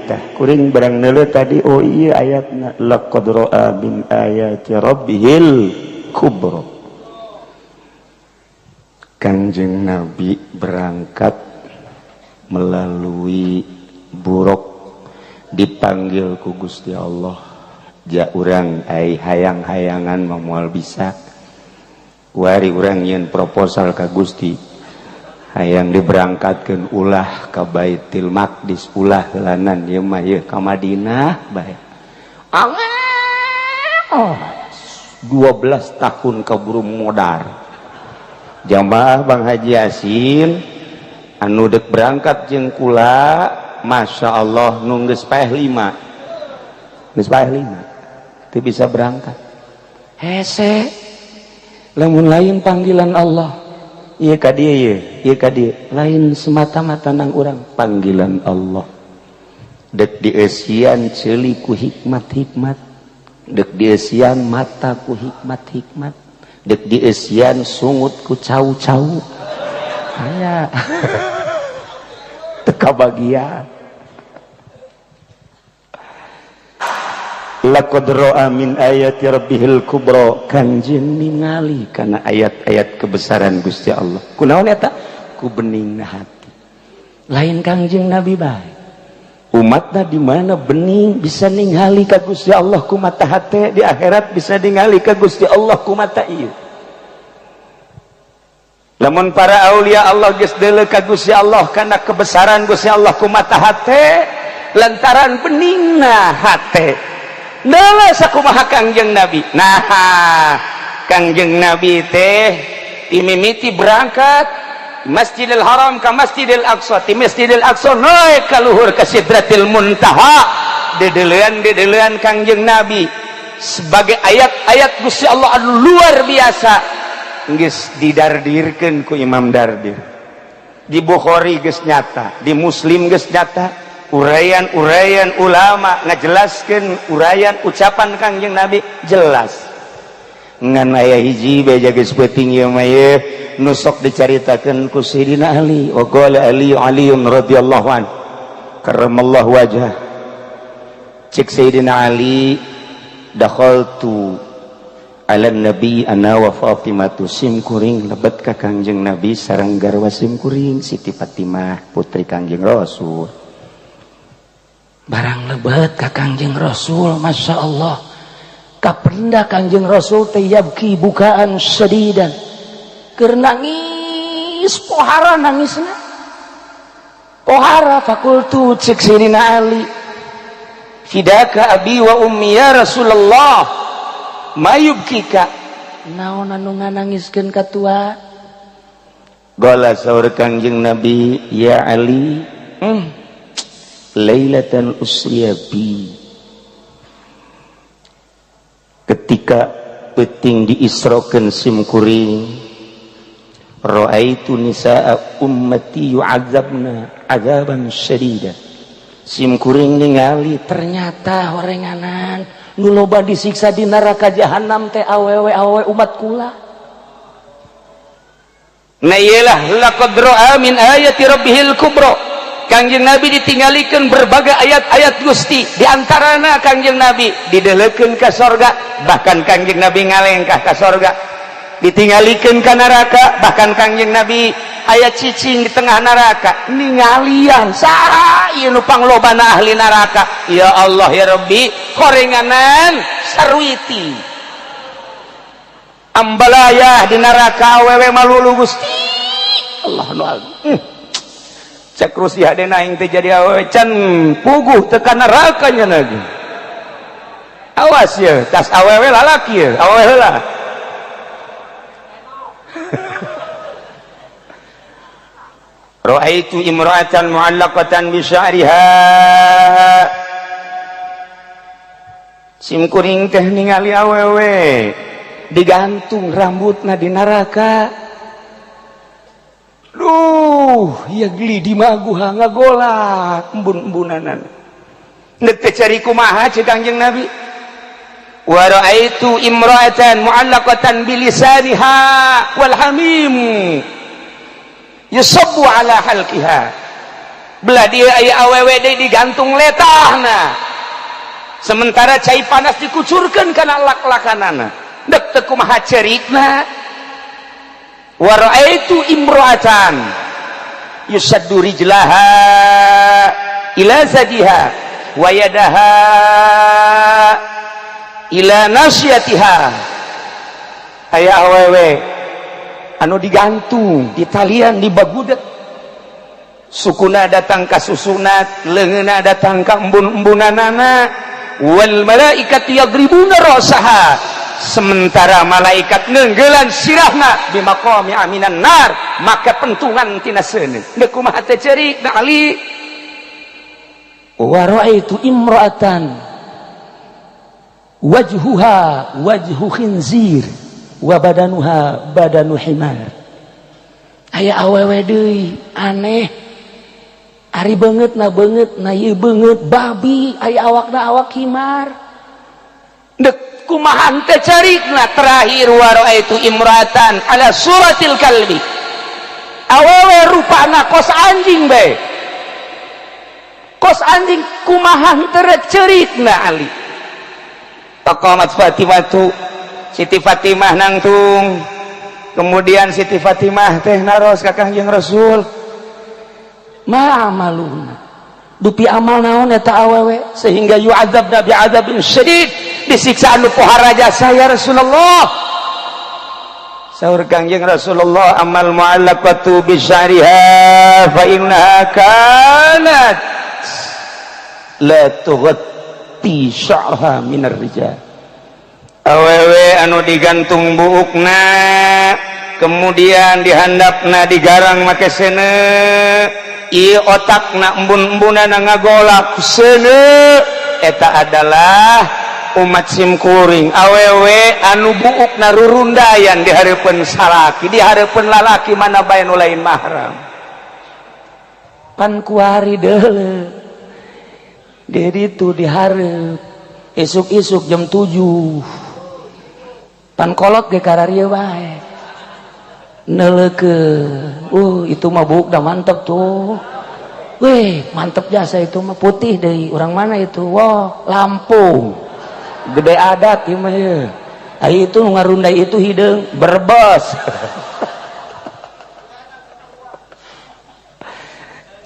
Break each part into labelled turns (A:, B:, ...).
A: tah kuring barang neuleuh tadi oh iya ayatna laqad ra'a min ayati rabbihil kubra. Kanjeng Nabi berangkat melalui buruk dipanggil ku Gusti Allah ja urang ai hayang-hayangan moal bisa wari urang nyeun proposal ka Gusti hayang diberangkatkeun ulah ka Baitul Maqdis ulah heulanan ieu mah ieu ka Madinah bae. Oh, 12 tahun kaburu modar. Jamaah Bang Haji Yasin anu deuk berangkat jeung kula Masya Allah nu geus paeh 5 geus paeh 5 teu bisa berangkat hese lamun lain panggilan Allah ieu ka dieu ieu ka dieu lain semata-mata nang urang panggilan Allah deuk dieusian ceuli ku hikmat-hikmat deuk dieusian mata ku hikmat-hikmat deuk dieusian sungut ku cau-cau aya teu kabagian. Laqad ra'a min ayati rabbihil kubra kanjeng ningali kana ayat-ayat kebesaran Gusti Allah kunaon eta ku beningna hati lain kanjeng Nabi bae umatna di mana bening bisa ningali ka Gusti Allah ku mata hate di akhirat bisa ningali ka Gusti Allah ku mata ieu lamun para aulia Allah geus deuleu ka Gusti Allah kana kebesaran Gusti Allah ku mata hate lantaran beningna hate Nala sakumaha Kangjeng Nabi. Nah, Kangjeng Nabi teh timimiti berangkat Masjidil Haram ka Masjidil Aqsa, ti Masjidil Aqsa naik ka luhur ka Sidratil Muntaha. Dedeleuan Kangjeng Nabi sebagai ayat-ayat Gusti Allah anu luar biasa geus didardirkeun ku Imam Dardir. Di Bukhari geus nyata, di Muslim geus nyata. Uraian ulama ngajelaskeun uraian ucapan Kangjeng Nabi jelas ngan aya hiji beja geus peuting ieu mah ye nu sok dicaritakeun ku Sayyidina Ali wa qala Aliun radhiyallahu an karramallahu wajhah cek Sayyidina Ali dakhaltu ala nabi ana wa Fatimatu simkuring lebet ka Kangjeng Nabi sareng garwa simkuring Siti Fatimah putri Kangjeng Rasul barang lebat ka Kangjeng Rasul Masya Allah kapenda Kangjeng Rasul teh yabki bukaan sedidan keur nangis pohara nangisna pohara fakultu cek Sayyidina Ali fidaka abi wa ummi ya Rasulullah mayubkika naon anu nganangiskeun ka tua qala saur Kangjeng Nabi ya Ali Lailatan usriya bi ketika peuting diisrokeun simkuring raaitu nisaa ummati yu'adzabna adzaban syadida simkuring ningali ternyata horenganan nu loba disiksa di neraka jahanam teh awewe umat kula na iyalah laqad ra'a min ayati rabbihil kubra Kangjeng Nabi ditinggalikeun berbagai ayat-ayat Gusti di antarana Kangjeng Nabi dideleukeun ka sorga bahkan Kangjeng Nabi ngalengkah ka sorga ditinggalikeun ka neraka bahkan Kangjeng Nabi aya cicing di tengah neraka ningalian saha ieu nu panglobana ahli neraka ya Allah ya Rabbi korenganan sarwiti ambalayah di neraka awewe malulu Gusti Allah nu cek rusia dena yang terjadi awewe can puguh tekan nerakanya lagi awas ya tas awewe lalaki ya awewe lah ra'aitu imra'atan mu'allaqatan bi sya'riha simkuring teh ningali awewe digantung rambutna di neraka ya geli di maguha ngagolak embun-embunanan neuk teh cari kumaha cek Kangjeng Nabi wa raaitu imra'atan mu'allaqatan bilisaniha wal hamim yusabbu ala halqiha belah dia aya awewe deui digantung letahna sementara cai panas dikucurkeun kana lak-lakanana dek teu kumaha cerikna wa raaitu imra'atan yusaddu rijlaha ila zadiha wa yadaha ila nasyatiha aya awewe anu digantung di talian di bagudet sukuna datang ka susunat leungeuna datang ka embun-embunanana wal malaikatu yadribuna rasaha sementara malaikat nenggeulan sirahna di maqami aminan nar maka pentungan tina seuneu deuk kumaha teh ceurik da Ali wa raaitu imra'atan wajhuha wajhu khinzir wa badanuha badanu himar aya awewe deui aneh ari beungeut na ieu beungeut babi aya awakna awak himar deuk kumaha teh carikna terakhir wa raaitu imratan ala suratil kalbi awewe rupana kos anjing bae kos anjing kumaha teh carikna Ali taqamat Fatimatu Siti Fatimah nangtung kemudian Siti Fatimah teh naros ka Kangjeng Rasul ma amaluna dupi amal naon eta awewe sehingga yu'adzabna bi'adzabin syadid disiksa anu pohar raja saya Rasulullah saur Kangjeng Rasulullah amal mu'allaqatu bisyariha fa innaha kanat la tughatti sya'ha minar rijal awewe anu digantung buukna kemudian dihandapna digarang make seuneu ieu otakna embun-embunana ngagolak seuneu eta adalah umat simkuring awewe anu buukna rurundayan di hareupeun salaki di hareupeun lalaki mana bae nu lain mahram pan kuari deuleu di ditu di hareup isuk-isuk jam 7 pan kolot ge kararieu bae neuleukeuh itu mah buuk dah mantep tuh weh mantep jasa itu mah putih deui urang mana itu wah Lampung gede adat ieu mah ye ai itu ngarundai itu hideung Brebes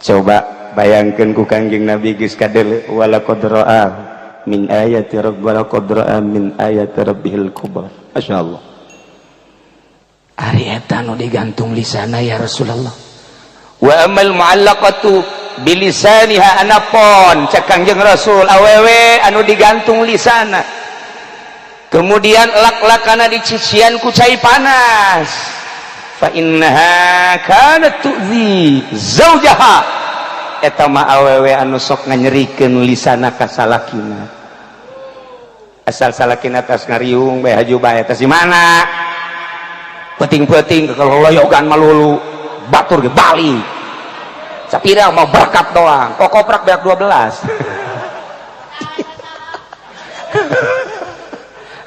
A: coba bayangkeun ku Kangjeng Nabi geus kadeuleu wala qadra'a min ayati rabbana qadra'a min ayati rabbihil kubra masyaallah ari eta nu digantung lisana ya Rasulullah wa amal mu'allaqatu bilisaniha anapon cak Kangjeng Rasul awewe anu digantung lisana kemudian lak-lakana dicician ku cai panas fa innaha kanat tu'zi zaujaha eta mah awewe anu sok nganyerikeun lisana ka salakina asal salakina tas ngariung bae haju bae tas di mana penting-penting kalau loyogan malulu batur ge Bali sapira mau berkat doang kok koprak beak 12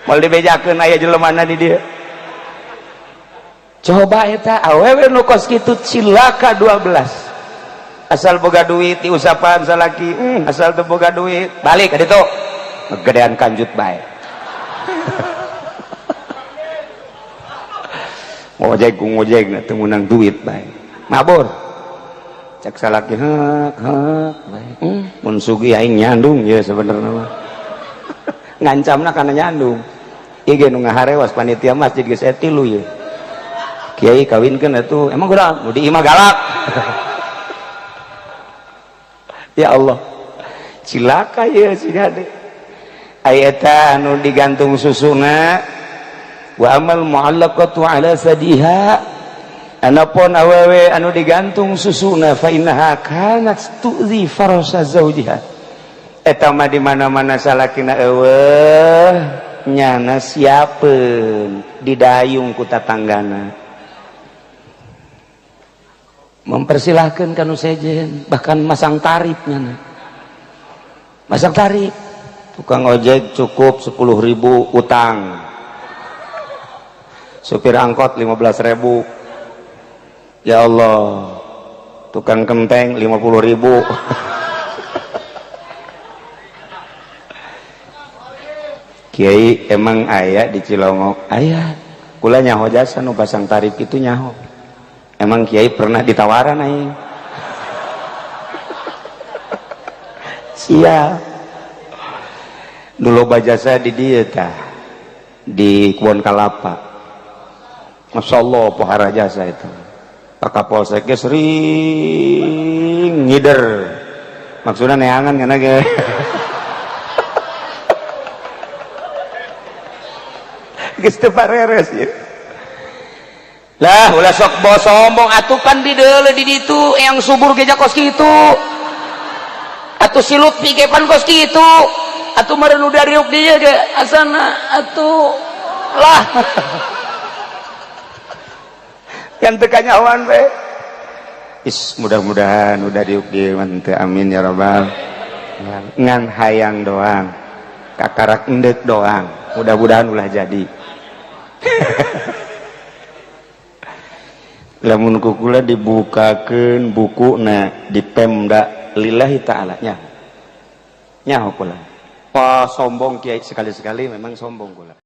A: mau dibejakeun aya jelemana di dieu coba eta awewe nu kos kitu cilaka 12 asal boga duit diusapan salaki asal teu boga duit balik ka ditu gedean kanjut bae ngojek ku ngojek na teu meunang duit bae mabur cek salaki hek bae mun sugih aing nyandung ye sabenerna mah ngancamna kana nyandung ieu ge nu ngaharewas panitia masjid geus etilu ye kiai kawinkeun atuh emang kuda di imah galak ya Allah cilaka ye si gade ayata anu digantung susuna wa amal mu'allaqatu ala sadiha anapun awewe anu digantung susuna fa innaha kanat tu'zi farasa zawjiha eta mah di mana-mana salakina eueuh nyana siapeun didayung ku tatanggana mempersilahkan kanu sejen bahkan masang tarif nyana masang tarif tukang ojek cukup 10.000 utang supir angkot 15.000 ya Allah tukang kenteng 50.000. Kiai emang aya di Cilongok aya kula nyaho jasa nu pasang tarif itu nyaho. Emang Kiai pernah ditawaran aing. Sia dulu bajasa di dieu tah di Kebon Kalapa. Masya Allah pohara jasa itu Pak Kapolsek sering ngider maksudnya neangan karena ge geus teu pareres ya. Lah ulah sok bawa sombong atuh pan di deule di ditu yang subur ge kos kitu. Atuh silut pike pan kos kitu. Atuh meureun nu dariuk dieu ge asana atuh lah. Yang teu kanyahoan we. Is mudah-mudahan udah diuk dieu mah teu amin ya rabbal. Ngan hayang doang. Kakarak endek doang. Mudah-mudahan ulah jadi. Lamun kukula dibukakeun bukuna di Pemda lillahi ta'ala nya. Nyaho kula. Wah sombong Kiai sekali-sekali memang sombong kula.